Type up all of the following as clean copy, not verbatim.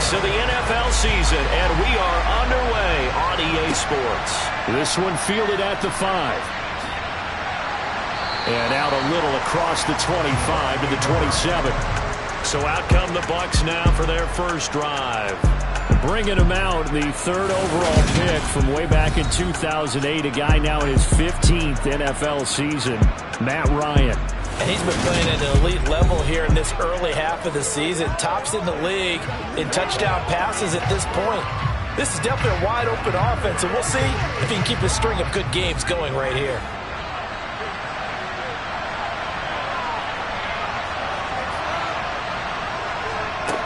weeks of the NFL season, and we are underway on EA Sports. This one fielded at the 5. And out a little across the 25 to the 27. So out come the Bucs now for their first drive. Bringing him out, the 3rd overall pick from way back in 2008. A guy now in his 15th NFL season, Matt Ryan. And he's been playing at an elite level here in this early half of the season. Tops in the league in touchdown passes at this point. This is definitely a wide-open offense, and we'll see if he can keep a string of good games going right here.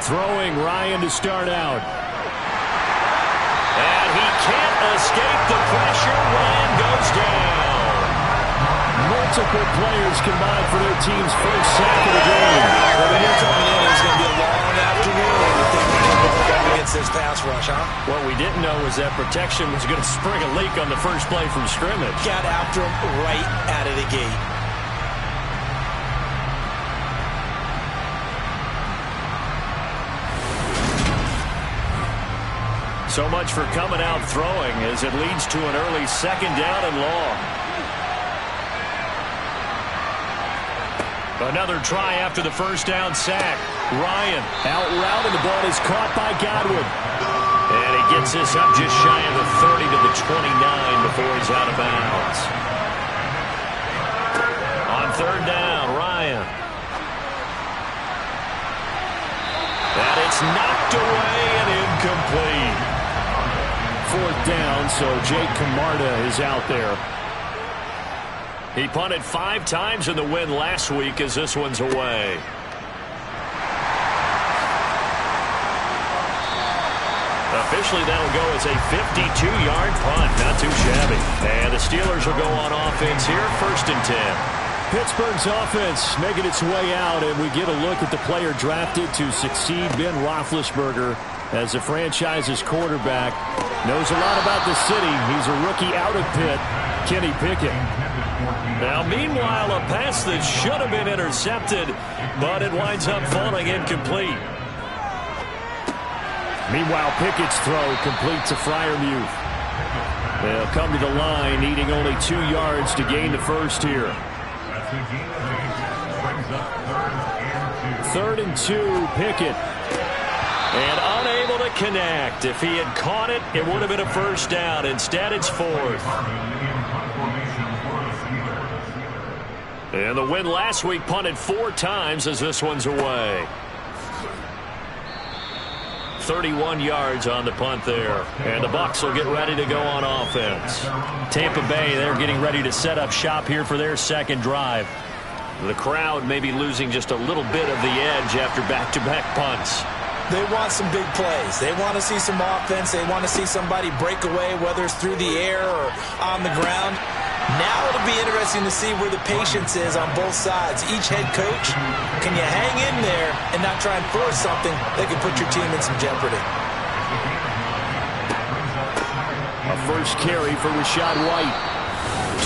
Throwing Ryan to start out. And he can't escape the pressure. Ryan goes down. Multiple players combined for their team's first sack of the game. Well, when you're coming in, it's going to be a long afternoon if they can go up against this pass rush, huh? What we didn't know was that protection was going to spring a leak on the first play from scrimmage. Got after him right out of the gate. So much for coming out throwing as it leads to an early 2nd down and long. Another try after the first down sack. Ryan out route, and the ball is caught by Godwin. And he gets this up just shy of the 30 to the 29 before he's out of bounds. On 3rd down, Ryan. And it's knocked away and incomplete. 4th down, so Jake Camarda is out there. He punted 5 times in the win last week as this one's away. Officially, that'll go as a 52-yard punt. Not too shabby. And the Steelers will go on offense here, 1st and 10. Pittsburgh's offense making its way out, and we get a look at the player drafted to succeed Ben Roethlisberger as the franchise's quarterback. Knows a lot about the city. He's a rookie out of Pitt, Kenny Pickett. Now, meanwhile, a pass that should have been intercepted, but it winds up falling incomplete. Meanwhile, Pickett's throw complete to Freiermuth. They'll come to the line, needing only 2 yards to gain the first here. 3rd and 2, Pickett. And unable to connect. If he had caught it, it would have been a first down. Instead, it's 4th. And the win last week punted 4 times as this one's away. 31 yards on the punt there. And the Bucs will get ready to go on offense. Tampa Bay, they're getting ready to set up shop here for their 2nd drive. The crowd may be losing just a little bit of the edge after back-to-back punts. They want some big plays. They want to see some offense. They want to see somebody break away, whether it's through the air or on the ground. Now it'll be interesting to see where the patience is on both sides. Each head coach, can you hang in there and not try and force something that could put your team in some jeopardy? A first carry for Rashad White.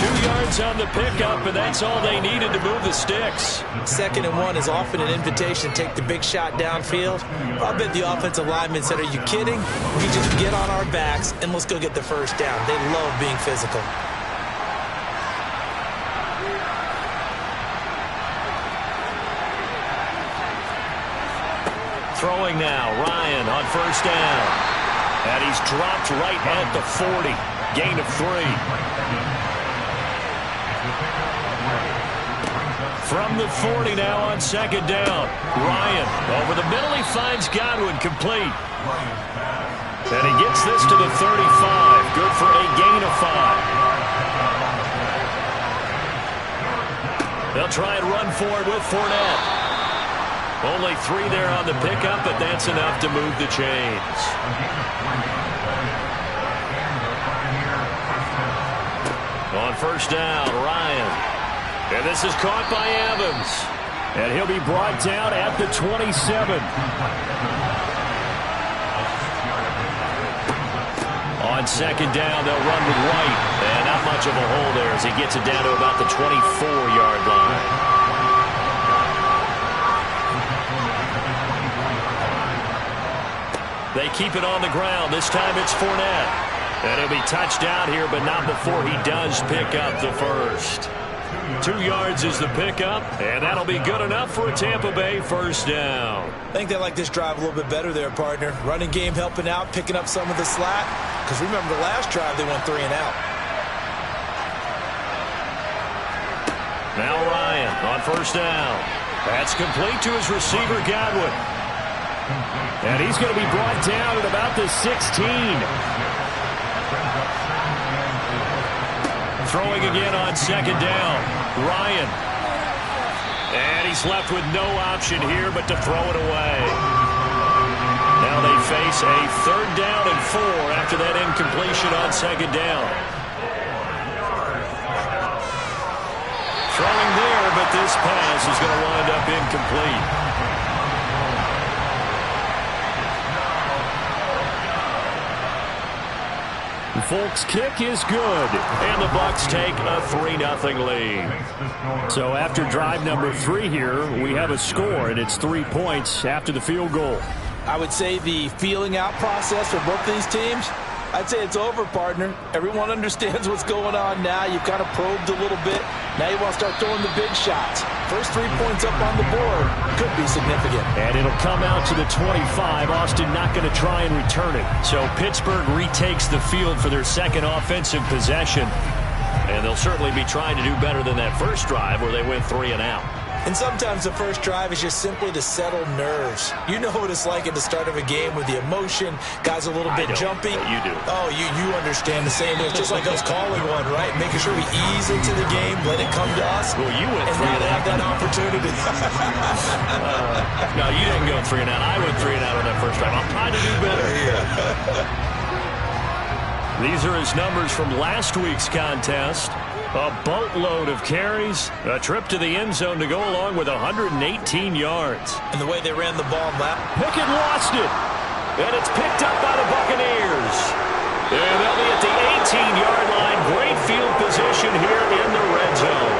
2 yards on the pickup, and that's all they needed to move the sticks. 2nd and 1 is often an invitation to take the big shot downfield. I bet the offensive linemen said, are you kidding? We just get on our backs and let's go get the first down. They love being physical. Throwing now, Ryan on 1st down. And he's dropped right at the 40. Gain of 3. From the 40 now on 2nd down. Ryan over the middle. He finds Godwin complete. And he gets this to the 35. Good for a gain of 5. They'll try and run for it with Fournette. Only 3 there on the pickup, but that's enough to move the chains. On 1st down, Ryan. And this is caught by Evans. And he'll be brought down at the 27. On 2nd down, they'll run with White. And not much of a hole there as he gets it down to about the 24-yard line. They keep it on the ground. This time it's Fournette. And he'll be touched out here, but not before he does pick up the first. 2 yards is the pickup, and that'll be good enough for a Tampa Bay first down. I think they like this drive a little bit better there, partner. Running game helping out, picking up some of the slack. Because remember the last drive, they went 3 and out. Now Ryan on first down. That's complete to his receiver, Godwin. And he's going to be brought down at about the 16. Throwing again on second down. Ryan. And he's left with no option here but to throw it away. Now they face a 3rd down and 4 after that incompletion on second down. Throwing there, but this pass is going to wind up incomplete. Folks, kick is good. And the Bucs take a 3-0 lead. So after drive number 3 here, we have a score, and it's 3 points after the field goal. I would say the feeling out process for both these teams, I'd say it's over, partner. Everyone understands what's going on now. You've kind of probed a little bit. Now you want to start throwing the big shots. First 3 points up on the board could be significant. And it'll come out to the 25. Austin not going to try and return it. So Pittsburgh retakes the field for their second offensive possession. And they'll certainly be trying to do better than that first drive where they went 3 and out. And sometimes the first drive is just simply to settle nerves. You know what it's like at the start of a game with the emotion. Guys a little bit jumpy. You do. Oh, you understand the same way. It's just like us calling one, right? Making sure we ease into the game, let it come to us. Well, you went 3 and and have out. that opportunity. No, you didn't go 3 and out. I went 3 and out on that first drive. I'm trying to do better here. These are his numbers from last week's contest. A boatload of carries, a trip to the end zone to go along with 118 yards. And the way they ran the ball left. Pickett lost it. And it's picked up by the Buccaneers. And they'll be at the 18-yard line. Great field position here in the red zone.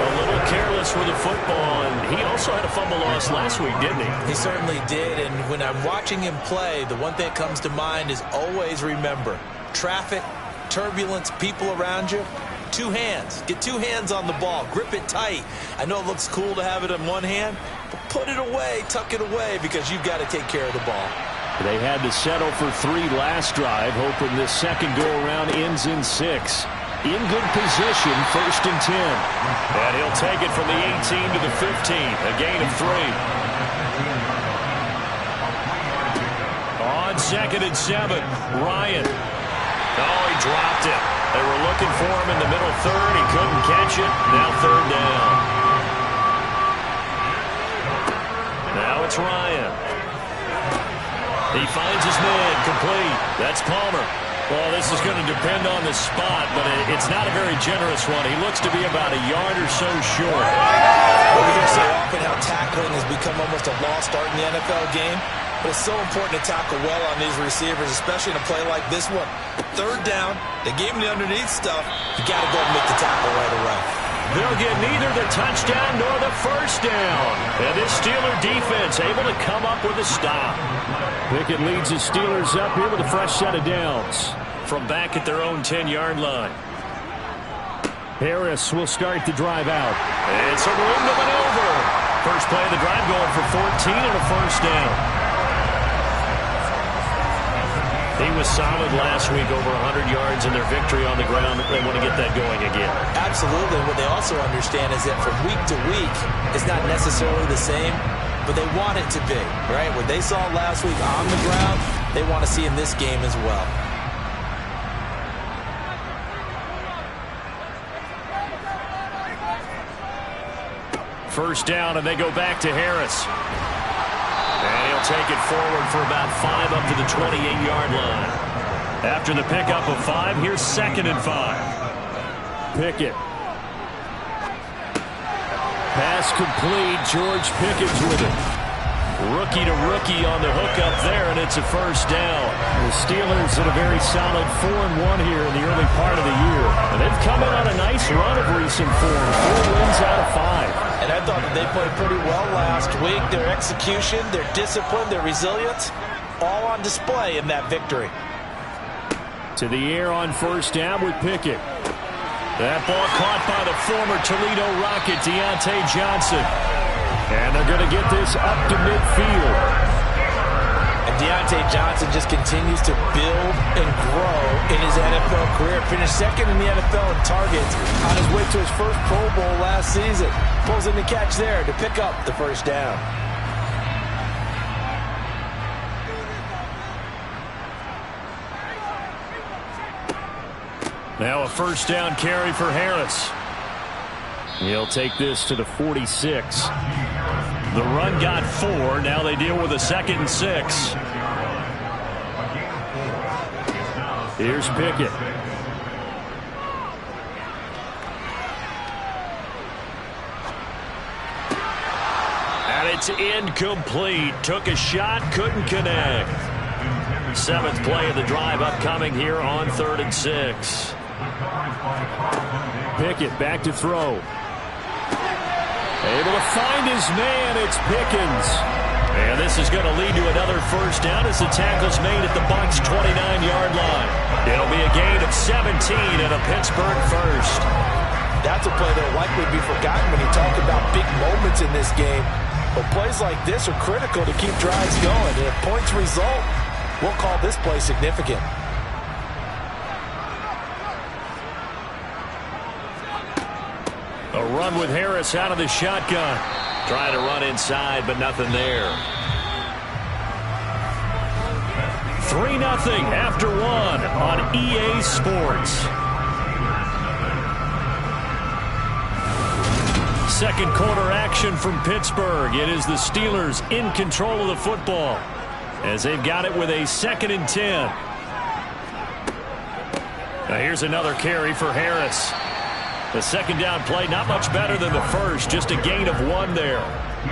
A little careless with the football, and he also had a fumble loss last week, didn't he? He certainly did, and when I'm watching him play, the one thing that comes to mind is always remember, traffic, turbulence, people around you, 2 hands. Get 2 hands on the ball. Grip it tight. I know it looks cool to have it in one hand, but put it away, tuck it away, because you've got to take care of the ball. They had to settle for 3 last drive, hoping this second go-around ends in 6. In good position, 1st and 10. And he'll take it from the 18 to the 15, a gain of 3. On 2nd and 7, Ryan. Oh, he dropped it. They were looking for him in the middle 3rd. He couldn't catch it. Now 3rd down. Now it's Ryan. He finds his man complete. That's Palmer. Well, this is going to depend on the spot, but it's not a very generous one. He looks to be about a yard or so short. Well, we hear so often how tackling has become almost a lost art in the NFL game. But it's so important to tackle well on these receivers, especially in a play like this one. 3rd down, they gave him the underneath stuff. You got to go and make the tackle right away. They'll get neither the touchdown nor the first down. And this Steeler defense able to come up with a stop. Pickett leads the Steelers up here with a fresh set of downs. From back at their own 10-yard line. Harris will start the drive out. It's a room to maneuver. First play of the drive going for 14 and a first down. He was solid last week, over 100 yards in their victory on the ground. They want to get that going again. Absolutely. What they also understand is that from week to week, it's not necessarily the same, but they want it to be, right? What they saw last week on the ground, they want to see in this game as well. First down, and they go back to Harris. And he'll take it forward for about 5 up to the 28-yard line. After the pickup of 5, here's 2nd and 5. Pickett. Pass complete. George Pickens with it. Rookie to rookie on the hookup there, and it's a first down. The Steelers in a very solid 4-1 here in the early part of the year. And they've come in on a nice run of recent form. 4 wins out of 5. And I thought that they played pretty well last week. Their execution, their discipline, their resilience, all on display in that victory. To the air on first down with Pickett. That ball caught by the former Toledo Rocket, Deontay Johnson. And they're going to get this up to midfield. And Deontay Johnson just continues to build and grow in his NFL career. Finished second in the NFL in targets on his way to his first Pro Bowl last season. Pulls in the catch there to pick up the first down. Now a first down carry for Harris. He'll take this to the 46. The run got 4. Now they deal with a 2nd and 6. Here's Pickett. And it's incomplete. Took a shot, couldn't connect. 7th play of the drive upcoming here on 3rd and 6. Pickett back to throw. Able to find his man. It's Pickens. And this is going to lead to another first down as the tackle's made at the Bucs' 29-yard line. It'll be a gain of 17 and a Pittsburgh first. That's a play that will likely be forgotten when you talk about big moments in this game. But plays like this are critical to keep drives going. And if points result, we'll call this play significant. A run with Harris out of the shotgun. Trying to run inside, but nothing there. 3-0 after 1 on EA Sports. Second quarter action from Pittsburgh. It is the Steelers in control of the football as they've got it with a 2nd and 10. Now here's another carry for Harris. The 2nd down play, not much better than the first, just a gain of 1 there.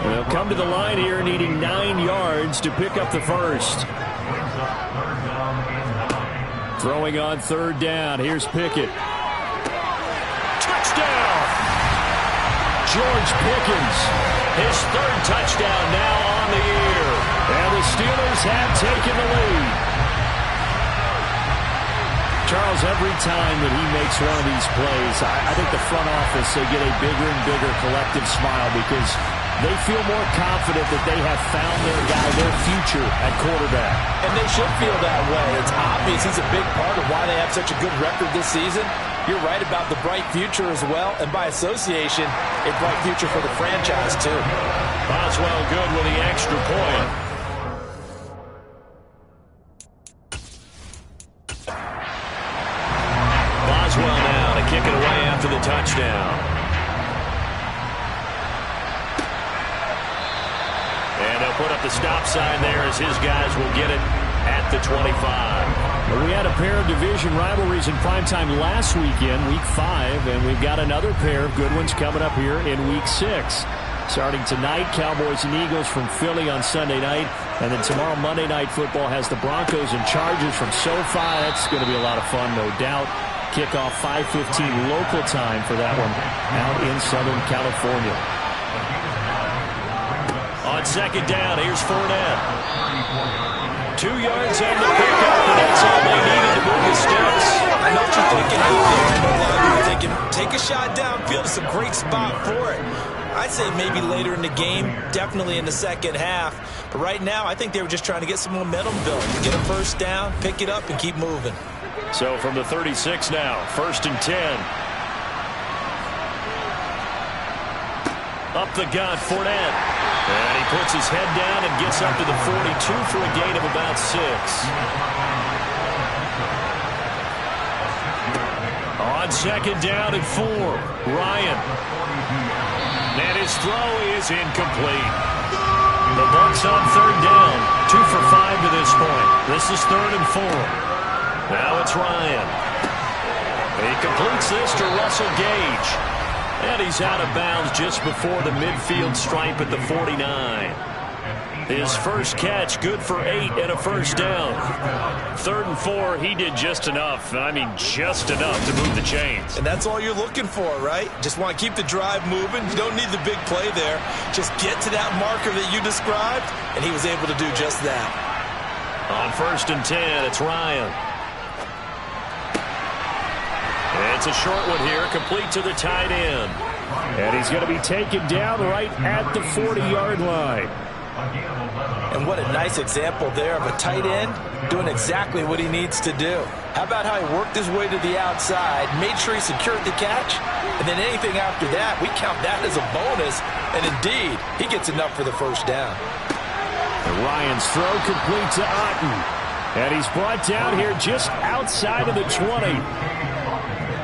They'll come to the line here needing 9 yards to pick up the first. Throwing on 3rd down. Here's Pickett. Touchdown! George Pickens. His 3rd touchdown now on the year. And the Steelers have taken the lead. Charles, every time that he makes one of these plays, I think the front office, they get a bigger and bigger collective smile because they feel more confident that they have found their guy, their future at quarterback. And they should feel that way. It's obvious he's a big part of why they have such a good record this season. You're right about the bright future as well, and by association, a bright future for the franchise too. Boswell good with the extra point. Boswell now to kick it away after the touchdown. And they'll put up the stop sign there as his guys will get it at the 25. Well, we had a pair of division rivalries in primetime last weekend, Week 5, and we've got another pair of good ones coming up here in Week 6. Starting tonight, Cowboys and Eagles from Philly on Sunday night. And then tomorrow, Monday Night Football has the Broncos and Chargers from SoFi. That's going to be a lot of fun, no doubt. Kickoff 5:15 local time for that one out in Southern California. On 2nd down, here's Fournette. 2 yards on the pickup, and that's all they needed to move the sticks. I know what you're thinking out there. You're thinking, take a shot downfield. It's a great spot for it. I'd say maybe later in the game, definitely in the second half. But right now, I think they were just trying to get some momentum built. Get a first down, pick it up, and keep moving. So from the 36 now, 1st and 10. Up the gut, Fournette. And he puts his head down and gets up to the 42 for a gain of about 6. On 2nd down and 4, Ryan. And his throw is incomplete. The Bucs on 3rd down, 2 for 5 to this point. This is 3rd and 4. Now it's Ryan. He completes this to Russell Gage. And he's out of bounds just before the midfield stripe at the 49. His first catch, good for 8 and a first down. 3rd and 4, he did just enough. I mean, just enough to move the chains. And that's all you're looking for, right? Just want to keep the drive moving. You don't need the big play there. Just get to that marker that you described, and he was able to do just that. On 1st and 10, it's Ryan. It's a short one here, complete to the tight end. And he's going to be taken down right at the 40-yard line. And what a nice example there of a tight end doing exactly what he needs to do. How about how he worked his way to the outside, made sure he secured the catch, and then anything after that, we count that as a bonus. And indeed, he gets enough for the first down. And Ryan's throw complete to Otten. And he's brought down here just outside of the 20.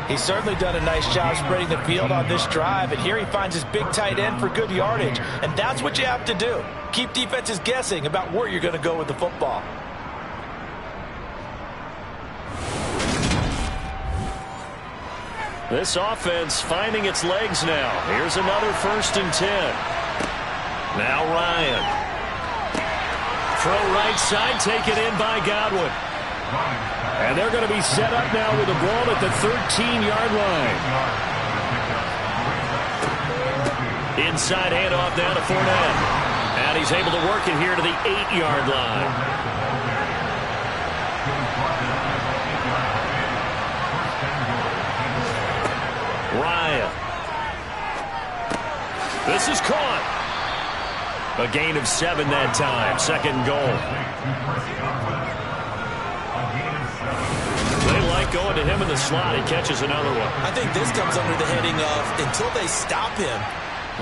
He's certainly done a nice job spreading the field on this drive, and here he finds his big tight end for good yardage. And that's what you have to do. Keep defenses guessing about where you're going to go with the football. This offense finding its legs now. Here's another 1st and 10. Now Ryan. Throw right side, taken in by Godwin. And they're going to be set up now with the ball at the 13-yard line. Inside handoff down to Fournette. And he's able to work it here to the 8-yard line. Ryan. This is caught. A gain of 7 that time. 2nd goal. They like going to him in the slot. He catches another one. I think this comes under the heading of until they stop him,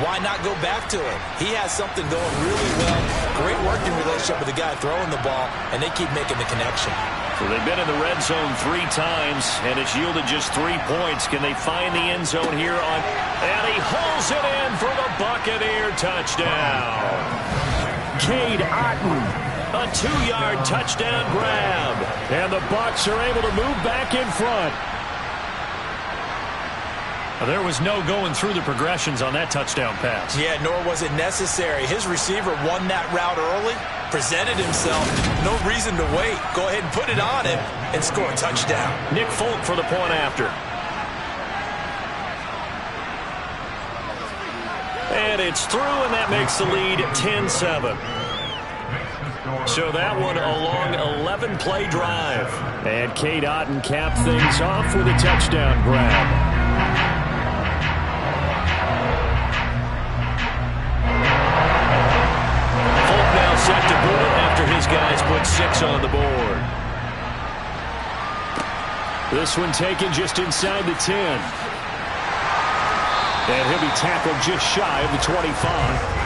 why not go back to him? He has something going really well. Great working relationship with the guy throwing the ball, and they keep making the connection. So they've been in the red zone 3 times, and it's yielded just 3 points. Can they find the end zone here on? And he hauls it in for the Buccaneer touchdown. Cade Otten. A 2-yard touchdown grab. And the Bucs are able to move back in front. There was no going through the progressions on that touchdown pass. Yeah, nor was it necessary. His receiver won that route early, presented himself. No reason to wait. Go ahead and put it on him and score a touchdown. Nick Folk for the point after. And it's through, and that makes the lead 10-7. So that one a long 11-play drive. And Cade Otten capped things off with a touchdown grab. Folk now set to boot it after his guys put 6 on the board. This one taken just inside the 10. And he'll be tackled just shy of the 25.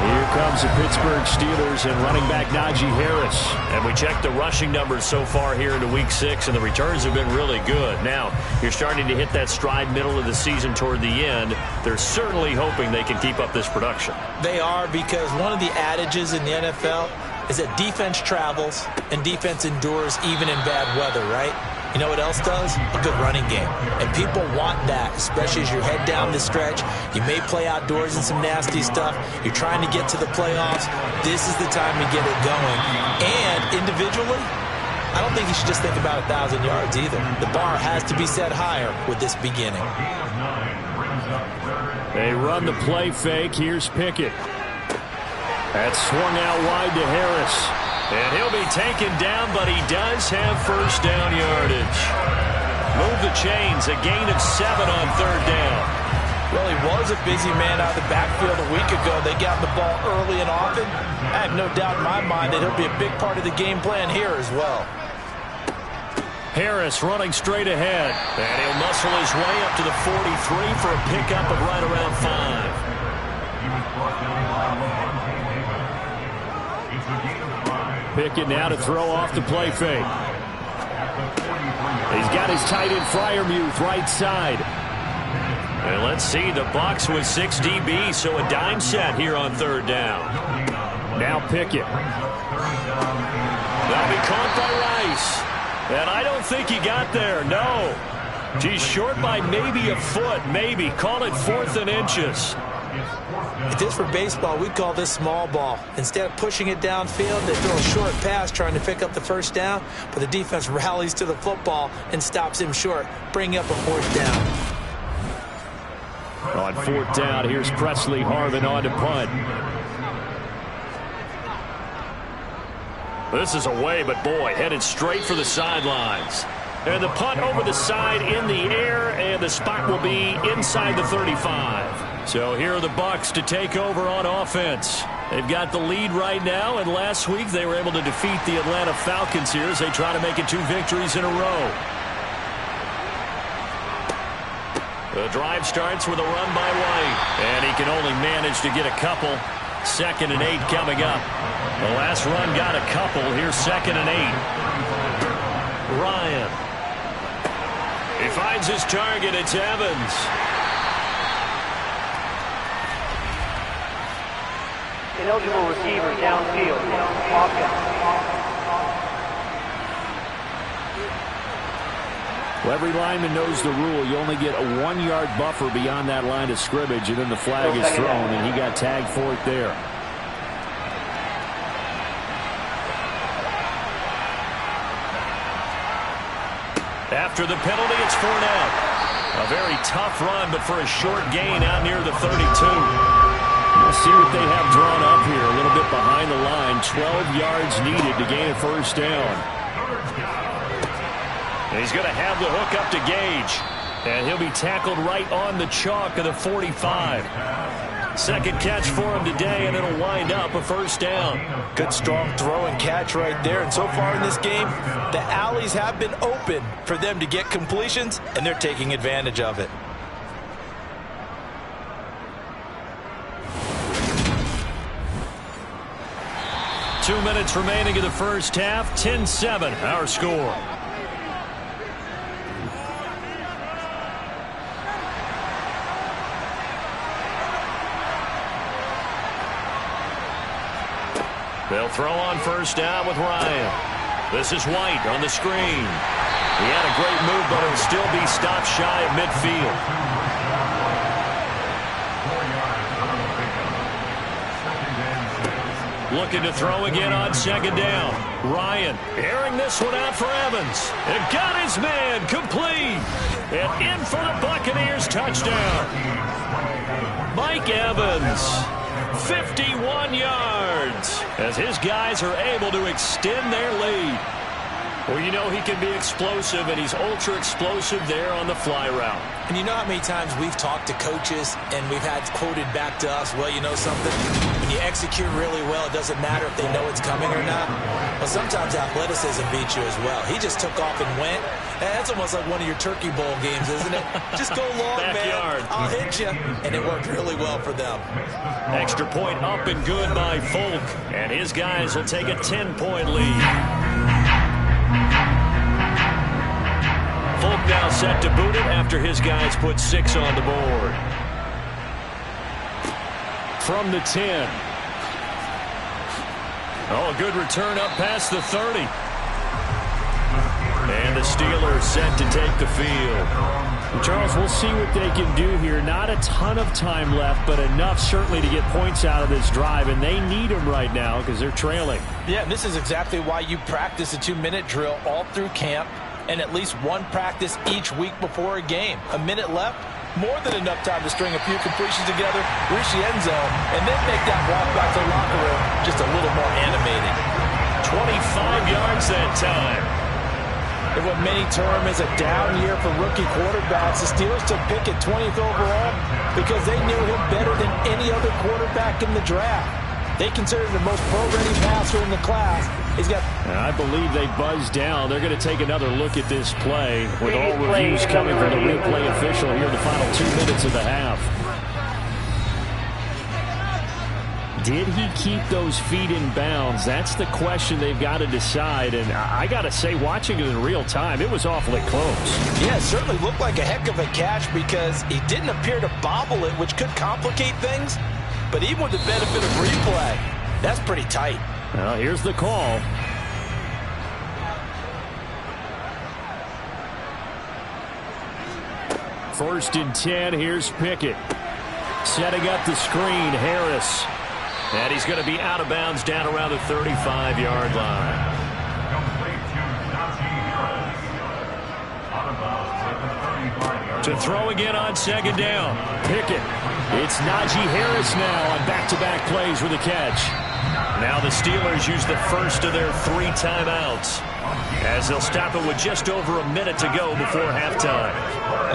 Here comes the Pittsburgh Steelers and running back Najee Harris. And we checked the rushing numbers so far here into Week 6, and the returns have been really good. Now, you're starting to hit that stride middle of the season toward the end. They're certainly hoping they can keep up this production. They are, because one of the adages in the NFL is that defense travels and defense endures even in bad weather, right? You know what else does? A good running game. And people want that, especially as you head down the stretch. You may play outdoors in some nasty stuff. You're trying to get to the playoffs. This is the time to get it going. And individually, I don't think you should just think about 1,000 yards either. The bar has to be set higher with this beginning. They run the play fake. Here's Pickett. That's swung out wide to Harris. And he'll be taken down, but he does have first down yardage. Move the chains, a gain of 7 on 3rd down. Well, he was a busy man out of the backfield a week ago. They got the ball early and often. I have no doubt in my mind that he'll be a big part of the game plan here as well. Harris running straight ahead. And he'll muscle his way up to the 43 for a pickup of right around 5. Pickett now to throw off the play fake. He's got his tight end Freiermuth right side. And let's see, the Bucs with 6 DBs, so a dime set here on 3rd down. Now Pickett. That'll be caught by Rice. And I don't think he got there, no. He's short by maybe a foot, maybe. Call it 4th and inches. If this were baseball, we'd call this small ball. Instead of pushing it downfield, they throw a short pass trying to pick up the first down, but the defense rallies to the football and stops him short, bringing up a fourth down. On fourth down, here's Presley Harvin on to punt. This is away, but boy, headed straight for the sidelines. And the punt over the side in the air, and the spot will be inside the 35. So here are the Bucs to take over on offense. They've got the lead right now, and last week they were able to defeat the Atlanta Falcons here as they try to make it 2 victories in a row. The drive starts with a run by White, and he can only manage to get a couple. 2nd and 8 coming up. The last run got a couple. Here's 2nd and 8. Ryan. He finds his target. It's Evans. Ineligible receiver downfield. Offense. Well, every lineman knows the rule. You only get a 1-yard buffer beyond that line of scrimmage, and then the flag is thrown, and he got tagged for it there. After the penalty, it's Fournette. A very tough run, but for a short gain out near the 32. We'll see what they have drawn up here. A little bit behind the line. 12 yards needed to gain a first down. He's going to have the hook up to Gage. And he'll be tackled right on the chalk of the 45. Second catch for him today, and it'll wind up a first down. Good strong throw and catch right there. And so far in this game, the alleys have been open for them to get completions, and they're taking advantage of it. Two minutes remaining in the first half. 10-7, our score. They'll throw on first down with Ryan. This is White on the screen. He had a great move, but it'll still be stopped shy of midfield. Looking to throw again on 2nd down. Ryan airing this one out for Evans. And got his man complete. And in for the Buccaneers touchdown. Mike Evans. 51 yards as his guys are able to extend their lead. Well, you know he can be explosive, and he's ultra explosive there on the fly route. And you know how many times we've talked to coaches and we've had quoted back to us, well, you know something? When you execute really well, it doesn't matter if they know it's coming or not. Well, sometimes athleticism beats you as well. He just took off and went. And that's almost like one of your Turkey Bowl games, isn't it? Just go long, Backyard. man. I'll hit you. And it worked really well for them. Extra point up and good by Folk. And his guys will take a 10-point lead. Folk now set to boot it after his guys put 6 on the board. From the 10. Oh, a good return up past the 30. And the Steelers set to take the field. Charles, we'll see what they can do here. Not a ton of time left, but enough certainly to get points out of this drive, and they need them right now because they're trailing. Yeah, and this is exactly why you practice a 2-minute drill all through camp and at least one practice each week before a game. A minute left, more than enough time to string a few completions together, reach the end zone, and then make that walk back to the locker room just a little more animated. 25 yards that time. In what many term is a down year for rookie quarterbacks, the Steelers took Pickett 20th overall because they knew him better than any other quarterback in the draft. They consider him the most pro-ready passer in the class. He's got. And I believe they buzzed down. They're going to take another look at this play with all reviews coming from the replay official here in the final 2 minutes of the half. Did he keep those feet in bounds? That's the question they've got to decide. And I got to say, watching it in real time, it was awfully close. Yeah, it certainly looked like a heck of a catch because he didn't appear to bobble it, which could complicate things. But even with the benefit of replay, that's pretty tight. Well, here's the call. First and 10, here's Pickett. Setting up the screen, Harris. And he's going to be out of bounds down around the 35-yard line. To throw again on second down. Pickett. It's Najee Harris now on back-to-back plays with a catch. Now the Steelers use the first of their 3 timeouts, as they'll stop it with just over a minute to go before halftime.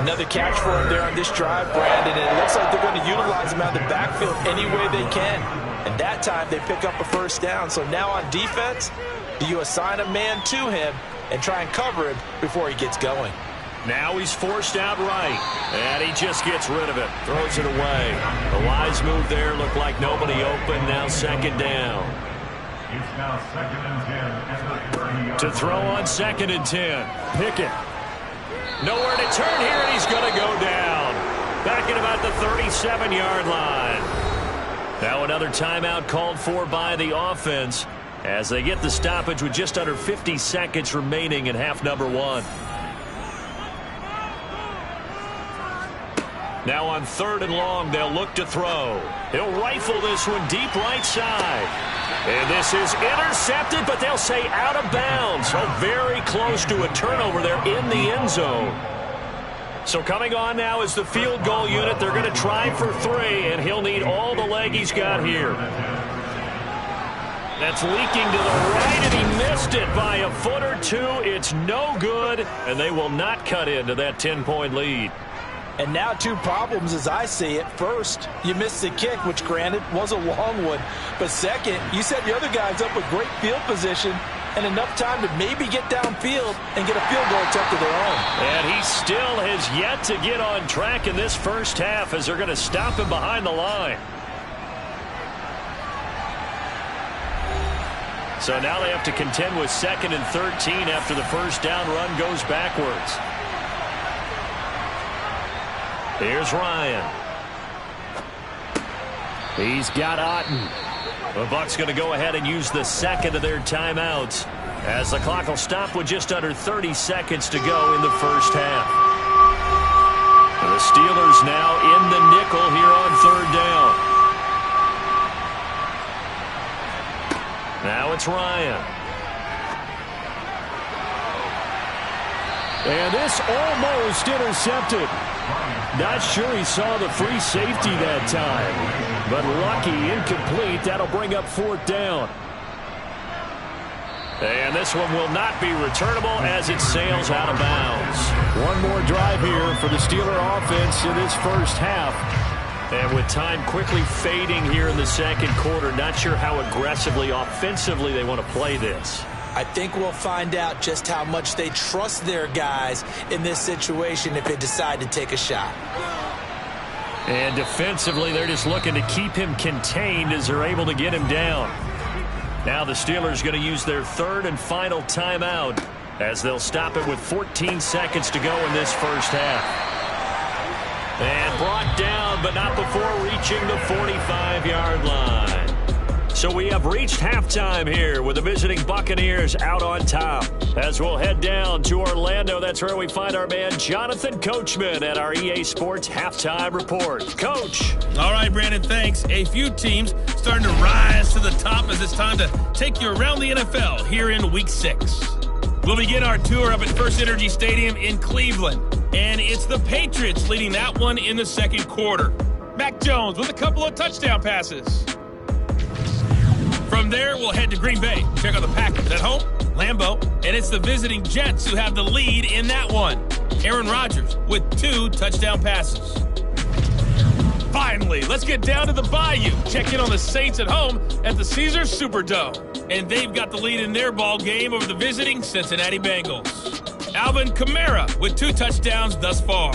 Another catch for him there on this drive, Brandon, and it looks like they're going to utilize him out of the backfield any way they can. And that time they pick up a first down. So now on defense, do you assign a man to him and try and cover him before he gets going? Now he's forced out right, and he just gets rid of it, throws it away. The wise move there, looked like nobody open, now second down. It's now 2nd and 10 at the 30-yard To throw on 2nd and 10, Pickett. Nowhere to turn here, and he's going to go down. Back at about the 37-yard line. Now another timeout called for by the offense as they get the stoppage with just under 50 seconds remaining in half number 1. Now on 3rd and long, they'll look to throw. He'll rifle this one deep right side. And this is intercepted, but they'll say out of bounds. So very close to a turnover there in the end zone. So coming on now is the field goal unit. They're going to try for 3, and he'll need all the leg he's got here. That's leaking to the right, and he missed it by a foot or 2. It's no good, and they will not cut into that 10-point lead. And now 2 problems as I see it. First, you missed the kick, which granted was a long one. But second, you set the other guys up with great field position and enough time to maybe get downfield and get a field goal attempt of their own. And he still has yet to get on track in this first half as they're going to stop him behind the line. So now they have to contend with 2nd and 13 after the first down run goes backwards. Here's Ryan. He's got Otten. The Bucs going to go ahead and use the 2nd of their timeouts as the clock will stop with just under 30 seconds to go in the first half. The Steelers now in the nickel here on 3rd down. Now it's Ryan. And this almost intercepted. Not sure he saw the free safety that time. But lucky, incomplete. That'll bring up 4th down. And this one will not be returnable as it sails out of bounds. One more drive here for the Steeler offense in this first half. And with time quickly fading here in the second quarter, not sure how aggressively, offensively they want to play this. I think we'll find out just how much they trust their guys in this situation if they decide to take a shot. And defensively, they're just looking to keep him contained as they're able to get him down. Now the Steelers going to use their 3rd and final timeout as they'll stop it with 14 seconds to go in this first half. And brought down, but not before reaching the 45-yard line. So we have reached halftime here with the visiting Buccaneers out on top. As we'll head down to Orlando, that's where we find our man Jonathan Coachman at our EA Sports Halftime Report. Coach. All right, Brandon, thanks. A few teams starting to rise to the top as it's time to take you around the NFL here in Week 6. We'll begin our tour up at First Energy Stadium in Cleveland. And it's the Patriots leading that one in the second quarter. Mac Jones with a couple of touchdown passes. From there, we'll head to Green Bay. Check out the Packers at home, Lambeau, and it's the visiting Jets who have the lead in that one. Aaron Rodgers with 2 touchdown passes. Finally, let's get down to the Bayou. Check in on the Saints at home at the Caesars Superdome. And they've got the lead in their ball game over the visiting Cincinnati Bengals. Alvin Kamara with 2 touchdowns thus far.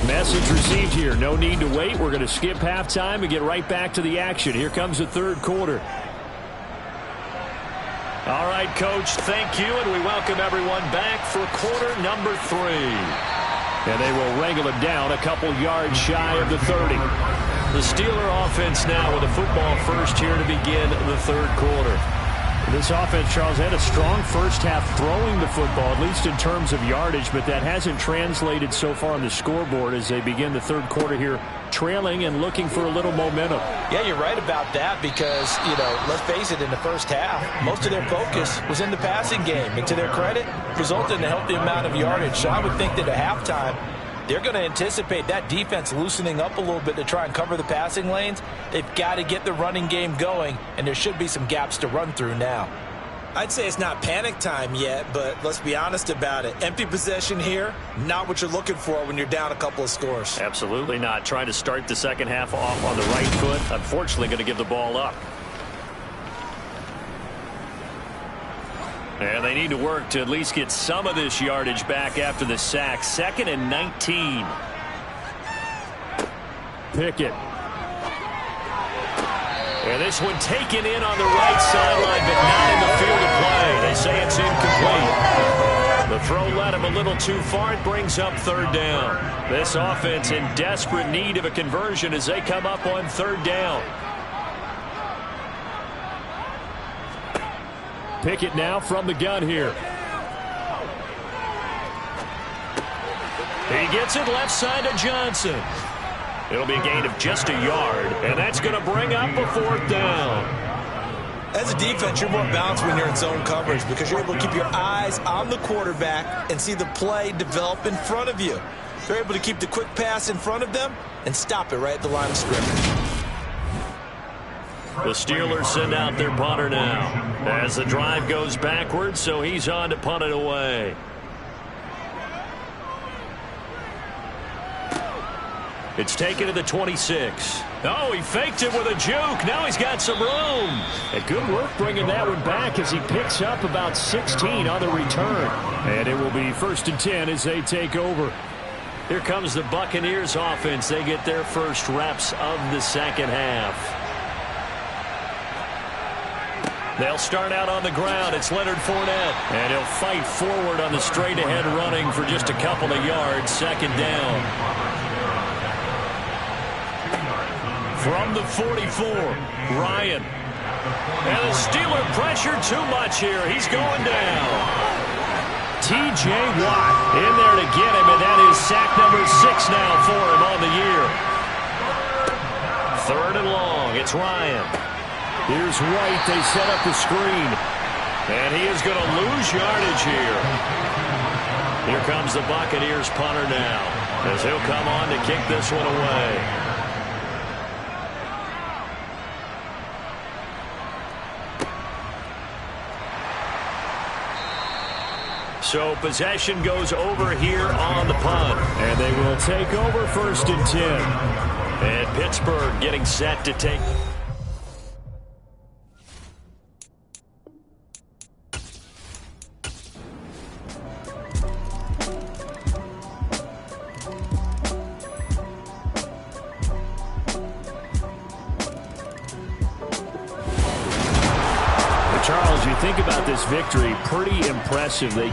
Message received here. No need to wait. We're going to skip halftime and get right back to the action. Here comes the third quarter. All right, Coach, thank you, and we welcome everyone back for quarter number 3. And they will wrangle it down a couple yards shy of the 30. The Steeler offense now with a football first here to begin the third quarter. This offense, Charles, had a strong first half throwing the football, at least in terms of yardage, but that hasn't translated so far on the scoreboard as they begin the third quarter here, trailing and looking for a little momentum. Yeah, you're right about that because, let's face it, in the first half, most of their focus was in the passing game. And to their credit, resulted in a healthy amount of yardage. So I would think that at halftime, they're going to anticipate that defense loosening up a little bit to try and cover the passing lanes. They've got to get the running game going, and there should be some gaps to run through now. I'd say it's not panic time yet, but let's be honest about it. Empty possession here, not what you're looking for when you're down a couple of scores. Absolutely not. Trying to start the second half off on the right foot. Unfortunately, going to give the ball up. And they need to work to at least get some of this yardage back after the sack. 2nd and 19. Pickett. And this one taken in on the right sideline, but not in the field of play. They say it's incomplete. The throw led him a little too far. It brings up 3rd down. This offense in desperate need of a conversion as they come up on 3rd down. Pickett now from the gun here. He gets it left side to Johnson. It'll be a gain of just a yard, and that's going to bring up a 4th down. As a defense, you're more balanced when you're in zone coverage because you're able to keep your eyes on the quarterback and see the play develop in front of you. They're able to keep the quick pass in front of them and stop it right at the line of scrimmage. The Steelers send out their punter now as the drive goes backwards, so he's on to punt it away. It's taken to the 26. Oh, he faked it with a juke. Now he's got some room. And good work bringing that one back as he picks up about 16 on the return. And it will be 1st and 10 as they take over. Here comes the Buccaneers offense. They get their first reps of the second half. They'll start out on the ground. It's Leonard Fournette. And he'll fight forward on the straight-ahead running for just a couple of yards. 2nd down. From the 44, Ryan. And the Steeler pressure too much here. He's going down. T.J. Watt in there to get him, and that is sack number 6 now for him on the year. 3rd and long. It's Ryan. Here's White. They set up the screen. And he is going to lose yardage here. Here comes the Buccaneers punter now as he'll come on to kick this one away. So possession goes over here on the punt. And they will take over 1st and 10. And Pittsburgh getting set to take. Charles, you think about this victory, pretty impressive. They